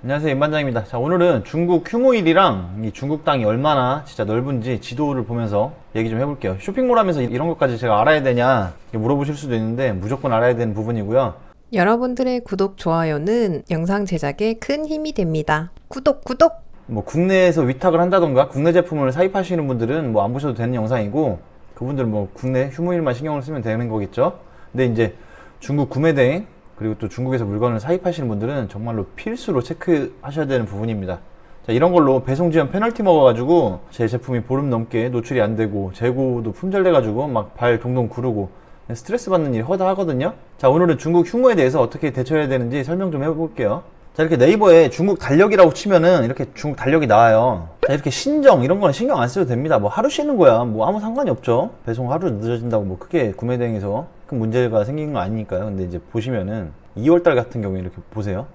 안녕하세요, 임반장입니다. 자, 오늘은 중국 휴무일이랑 이 중국 땅이 얼마나 진짜 넓은지 지도를 보면서 얘기 좀 해볼게요. 쇼핑몰 하면서 이런 것까지 제가 알아야 되냐 물어보실 수도 있는데 무조건 알아야 되는 부분이고요. 여러분들의 구독, 좋아요는 영상 제작에 큰 힘이 됩니다. 구독! 뭐 국내에서 위탁을 한다던가 국내 제품을 사입하시는 분들은 뭐 안 보셔도 되는 영상이고, 그분들은 뭐 국내 휴무일만 신경을 쓰면 되는 거겠죠. 근데 이제 중국 구매대행 그리고 또 중국에서 물건을 사입하시는 분들은 정말로 필수로 체크하셔야 되는 부분입니다. 자, 이런 걸로 배송 지연 페널티 먹어가지고 제 제품이 보름 넘게 노출이 안 되고 재고도 품절돼가지고 막 발 동동 구르고 스트레스 받는 일이 허다하거든요. 자, 오늘은 중국 휴무에 대해서 어떻게 대처해야 되는지 설명 좀 해볼게요. 자, 이렇게 네이버에 중국 달력이라고 치면은 이렇게 중국 달력이 나와요. 자, 이렇게 신정 이런 거는 신경 안 써도 됩니다. 뭐 하루 쉬는 거야 뭐 아무 상관이 없죠. 배송 하루 늦어진다고 뭐 크게 구매 대행에서 큰 문제가 생긴 거 아니니까요. 근데 이제 보시면은 2월달 같은 경우에 이렇게 보세요.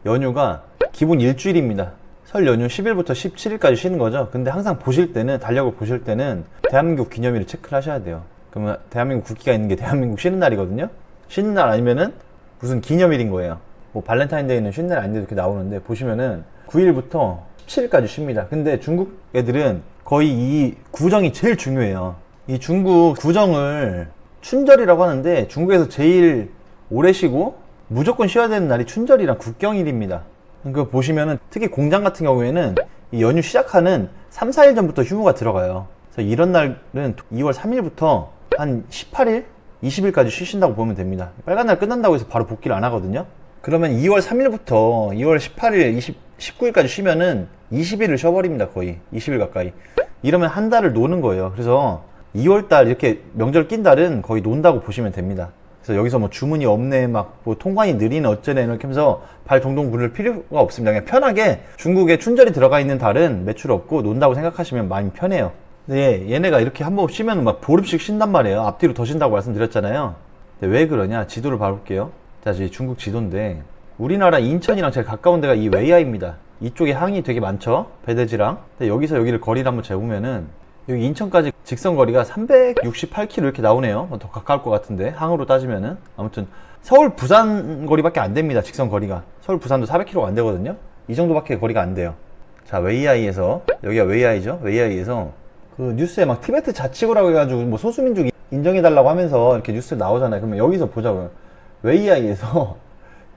연휴가 기본 일주일입니다. 설 연휴 10일부터 17일까지 쉬는 거죠. 근데 항상 보실 때는, 달력을 보실 때는 대한민국 기념일을 체크를 하셔야 돼요. 그러면 대한민국 국기가 있는 게 대한민국 쉬는 날이거든요. 쉬는 날 아니면은 무슨 기념일인 거예요. 뭐 발렌타인데이는 쉬는 날 아닌데 이렇게 나오는데 보시면은 9일부터 17일까지 쉽니다. 근데 중국 애들은 거의 이 구정이 제일 중요해요. 이 중국 구정을 춘절이라고 하는데 중국에서 제일 오래 쉬고 무조건 쉬어야 되는 날이 춘절이랑 국경일입니다. 그 보시면은 특히 공장 같은 경우에는 이 연휴 시작하는 3, 4일 전부터 휴무가 들어가요. 그래서 이런 날은 2월 3일부터 한 18일, 20일까지 쉬신다고 보면 됩니다. 빨간 날 끝난다고 해서 바로 복귀를 안 하거든요. 그러면 2월 3일부터 2월 18일, 19일까지 쉬면은 20일을 쉬어버립니다. 거의 20일 가까이. 이러면 한 달을 노는 거예요. 그래서 2월달 이렇게 명절 낀 달은 거의 논다고 보시면 됩니다. 그래서 여기서 뭐 주문이 없네, 막 뭐 통관이 느리네, 어쩌네 이렇게 하면서 발 동동 구를 필요가 없습니다. 그냥 편하게 중국에 춘절이 들어가 있는 달은 매출 없고 논다고 생각하시면 많이 편해요. 근데 얘네가 이렇게 한번 쉬면 막 보름씩 쉰단 말이에요. 앞뒤로 더 쉰다고 말씀드렸잖아요. 근데 왜 그러냐? 지도를 봐볼게요. 자, 이 중국 지도인데 우리나라 인천이랑 제일 가까운 데가 이 웨이아이입니다. 이쪽에 항이 되게 많죠? 배대지랑. 근데 여기서 여기를 거리를 한번 재보면은 여기 인천까지 직선 거리가 368km 이렇게 나오네요. 더 가까울 것 같은데 항으로 따지면은. 아무튼 서울 부산 거리밖에 안 됩니다. 직선 거리가. 서울 부산도 400km가 안 되거든요. 이 정도밖에 거리가 안 돼요. 자, 웨이아이에서, 여기가 웨이아이죠. 웨이아이에서 그 뉴스에 막 티베트 자치구라고 해가지고 뭐 소수민족 인정해달라고 하면서 이렇게 뉴스 나오잖아요. 그러면 여기서 보자고요. 웨이아이에서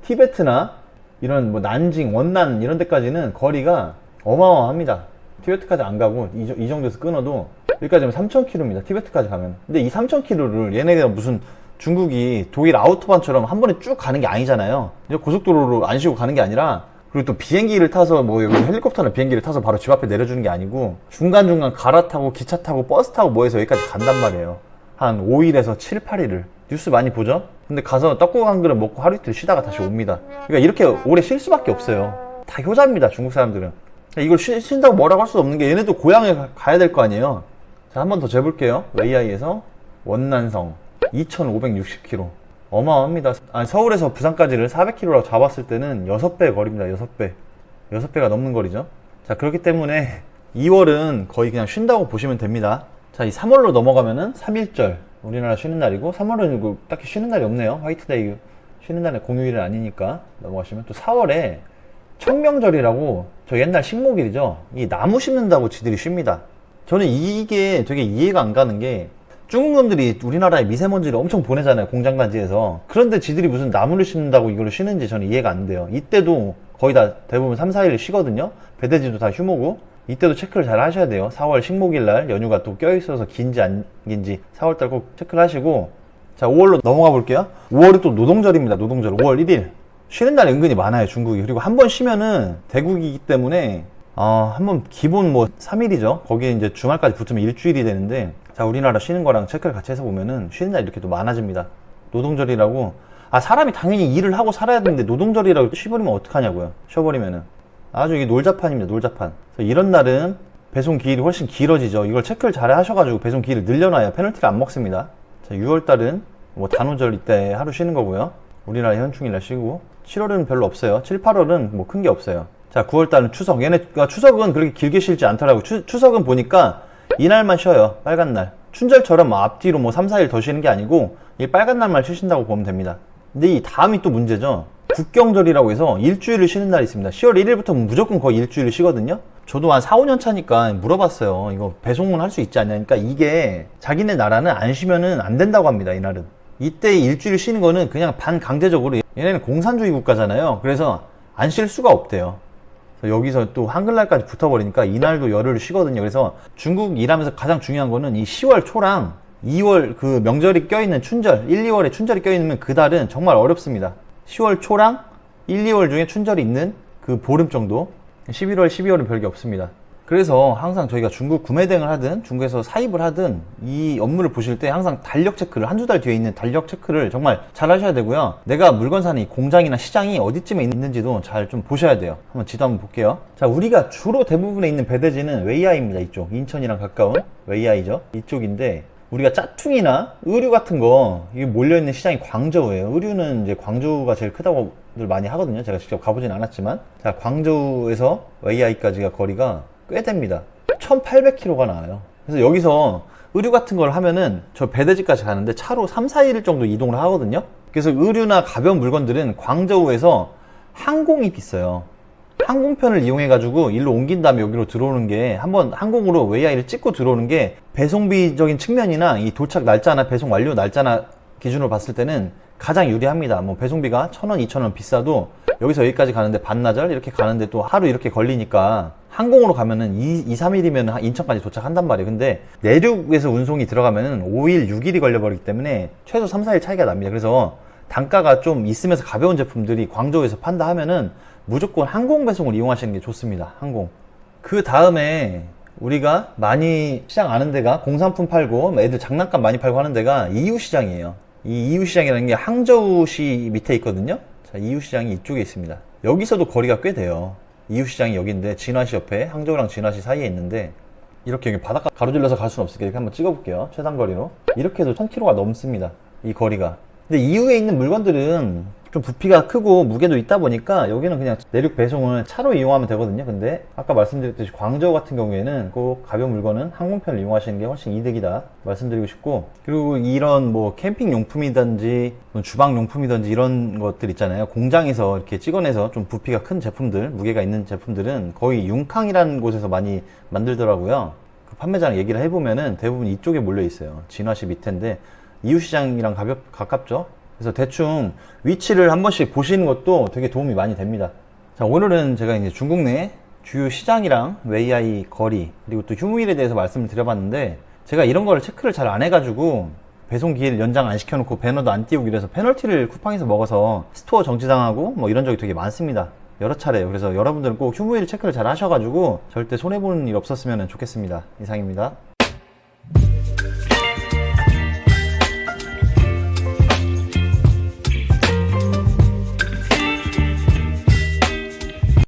티베트나 이런 뭐 난징, 원난 이런 데까지는 거리가 어마어마합니다. 티베트까지 안 가고 이 정도에서 끊어도 여기까지 하면 3000km입니다. 티베트까지 가면. 근데 이 3000km를 얘네가 무슨 중국이 독일 아우토반처럼 한 번에 쭉 가는 게 아니잖아요. 고속도로로 안 쉬고 가는 게 아니라, 그리고 또 비행기를 타서 뭐 여기 헬리콥터나 비행기를 타서 바로 집 앞에 내려주는 게 아니고 중간중간 갈아타고 기차 타고 버스 타고 뭐 해서 여기까지 간단 말이에요. 한 5일에서 7, 8일을. 뉴스 많이 보죠? 근데 가서 떡국 한 그릇 먹고 하루 이틀 쉬다가 다시 옵니다. 그러니까 이렇게 오래 쉴 수밖에 없어요. 다 효자입니다, 중국 사람들은. 이걸 쉰다고 뭐라고 할 수 없는 게 얘네도 고향에 가야 될 거 아니에요. 자, 한 번 더 재볼게요. 웨이아이에서 원난성 2560km. 어마어마합니다. 아니, 서울에서 부산까지를 400km라고 잡았을 때는 6배 거리입니다. 6배. 6배가 넘는 거리죠. 자, 그렇기 때문에 2월은 거의 그냥 쉰다고 보시면 됩니다. 자, 이 3월로 넘어가면은 3.1절 우리나라 쉬는 날이고, 3월은 딱히 쉬는 날이 없네요. 화이트데이 쉬는 날에 공휴일은 아니니까 넘어가시면, 또 4월에 청명절이라고, 저 옛날 식목일이죠. 이 나무 심는다고 지들이 쉽니다. 저는 이게 되게 이해가 안 가는 게, 중국놈들이 우리나라에 미세먼지를 엄청 보내잖아요, 공장단지에서. 그런데 지들이 무슨 나무를 심는다고 이걸 쉬는지 저는 이해가 안 돼요. 이때도 거의 다 대부분 3, 4일 쉬거든요. 배대지도 다 휴무고. 이때도 체크를 잘 하셔야 돼요. 4월 식목일날 연휴가 또 껴있어서 긴지 안 긴지 4월달 꼭 체크를 하시고. 자, 5월로 넘어가 볼게요. 5월은 또 노동절입니다. 노동절 5월 1일 쉬는 날이 은근히 많아요, 중국이. 그리고 한 번 쉬면은 대국이기 때문에 한번 기본 뭐 3일이죠. 거기에 이제 주말까지 붙으면 일주일이 되는데, 자, 우리나라 쉬는 거랑 체크를 같이 해서 보면은 쉬는 날이 이렇게 또 많아집니다. 노동절이라고. 사람이 당연히 일을 하고 살아야 되는데 노동절이라고 쉬버리면 어떡하냐고요. 쉬어버리면은. 아주 이게 놀자판입니다, 놀자판. 그래서 이런 날은 배송 기일이 훨씬 길어지죠. 이걸 체크를 잘 하셔가지고 배송 기일을 늘려놔야 페널티를 안 먹습니다. 자, 6월달은 뭐 단오절 이때 하루 쉬는 거고요. 우리나라 현충일날 쉬고. 7월은 별로 없어요. 7, 8월은 뭐 큰 게 없어요. 자, 9월달은 추석. 얘네가 추석은 그렇게 길게 쉬지 않더라고요. 추석은 보니까 이날만 쉬어요. 빨간 날. 춘절처럼 앞뒤로 뭐 3, 4일 더 쉬는 게 아니고 이 빨간 날만 쉬신다고 보면 됩니다. 근데 이 다음이 또 문제죠. 국경절이라고 해서 일주일을 쉬는 날이 있습니다. 10월 1일부터 무조건 거의 일주일을 쉬거든요. 저도 한 4, 5년 차니까 물어봤어요. 이거 배송은 할 수 있지 않냐. 그러니까 이게 자기네 나라는 안 쉬면은 안 된다고 합니다. 이날은. 이때 일주일 쉬는 거는 그냥 반강제적으로, 얘네는 공산주의 국가잖아요. 그래서 안 쉴 수가 없대요. 그래서 여기서 또 한글날까지 붙어버리니까 이날도 열흘 쉬거든요. 그래서 중국 일하면서 가장 중요한 거는 이 10월 초랑 2월 그 명절이 껴있는 춘절, 1, 2월에 춘절이 껴있는 그 달은 정말 어렵습니다. 10월 초랑 1, 2월 중에 춘절이 있는 그 보름 정도. 11월, 12월은 별게 없습니다. 그래서 항상 저희가 중국 구매 대행을 하든 중국에서 사입을 하든 이 업무를 보실 때 항상 달력 체크를, 한두 달 뒤에 있는 달력 체크를 정말 잘 하셔야 되고요. 내가 물건 사는 이 공장이나 시장이 어디쯤에 있는지도 잘 좀 보셔야 돼요. 한번 지도 한번 볼게요. 자, 우리가 주로 대부분에 있는 배대지는 웨이아이입니다. 이쪽 인천이랑 가까운 웨이아이죠. 이쪽인데 우리가 짜퉁이나 의류 같은 거 이게 몰려있는 시장이 광저우예요. 의류는 이제 광저우가 제일 크다고들 많이 하거든요. 제가 직접 가보진 않았지만, 자, 광저우에서 웨이아이까지가 거리가 꽤 됩니다. 1800km가 나와요. 그래서 여기서 의류 같은 걸 하면은 저 배대지까지 가는데 차로 3, 4일 정도 이동을 하거든요. 그래서 의류나 가벼운 물건들은 광저우에서 항공이 비싸요. 항공편을 이용해가지고 일로 옮긴 다음에 여기로 들어오는 게, 한번 항공으로 웨이아이를 찍고 들어오는 게 배송비적인 측면이나 이 도착 날짜나 배송 완료 날짜나 기준으로 봤을 때는 가장 유리합니다. 뭐 배송비가 1,000원, 2,000원 비싸도 여기서 여기까지 가는데 반나절 이렇게 가는데 또 하루 이렇게 걸리니까 항공으로 가면은 2, 3일이면 인천까지 도착한단 말이에요. 근데 내륙에서 운송이 들어가면은 5일, 6일이 걸려버리기 때문에 최소 3, 4일 차이가 납니다. 그래서 단가가 좀 있으면서 가벼운 제품들이 광저우에서 판다 하면은 무조건 항공 배송을 이용하시는 게 좋습니다. 항공. 그 다음에 우리가 많이 시장 아는 데가 공산품 팔고 애들 장난감 많이 팔고 하는 데가 이유시장이에요. 이 이유시장이라는 게 항저우시 밑에 있거든요. 자, 이유시장이 이쪽에 있습니다. 여기서도 거리가 꽤 돼요. 이유시장이 여기인데 진화시 옆에, 항저우랑 진화시 사이에 있는데 이렇게 여기 바닷가 가로질러서 갈 수는 없으니까 이렇게 한번 찍어볼게요. 최단거리로. 이렇게 해도 1000km가 넘습니다. 이 거리가. 근데 이후에 있는 물건들은 좀 부피가 크고 무게도 있다 보니까 여기는 그냥 내륙 배송을 차로 이용하면 되거든요. 근데 아까 말씀드렸듯이 광저우 같은 경우에는 꼭 가벼운 물건은 항공편을 이용하시는 게 훨씬 이득이다 말씀드리고 싶고, 그리고 이런 뭐 캠핑 용품이든지 주방 용품이든지 이런 것들 있잖아요. 공장에서 이렇게 찍어내서 좀 부피가 큰 제품들, 무게가 있는 제품들은 거의 융캉이라는 곳에서 많이 만들더라고요. 그 판매자랑 얘기를 해보면은 대부분 이쪽에 몰려 있어요. 진화시 밑인데 이유시장이랑 가깝죠. 그래서 대충 위치를 한 번씩 보시는 것도 되게 도움이 많이 됩니다. 자, 오늘은 제가 이제 중국 내 주요 시장이랑 웨이아이 거리, 그리고 또 휴무일에 대해서 말씀을 드려봤는데, 제가 이런 거를 체크를 잘 안 해가지고 배송 기일 연장 안 시켜놓고 배너도 안 띄우고 이래서 페널티를 쿠팡에서 먹어서 스토어 정지당하고 뭐 이런 적이 되게 많습니다. 여러 차례요. 그래서 여러분들은 꼭 휴무일 체크를 잘 하셔가지고 절대 손해보는 일 없었으면 좋겠습니다. 이상입니다.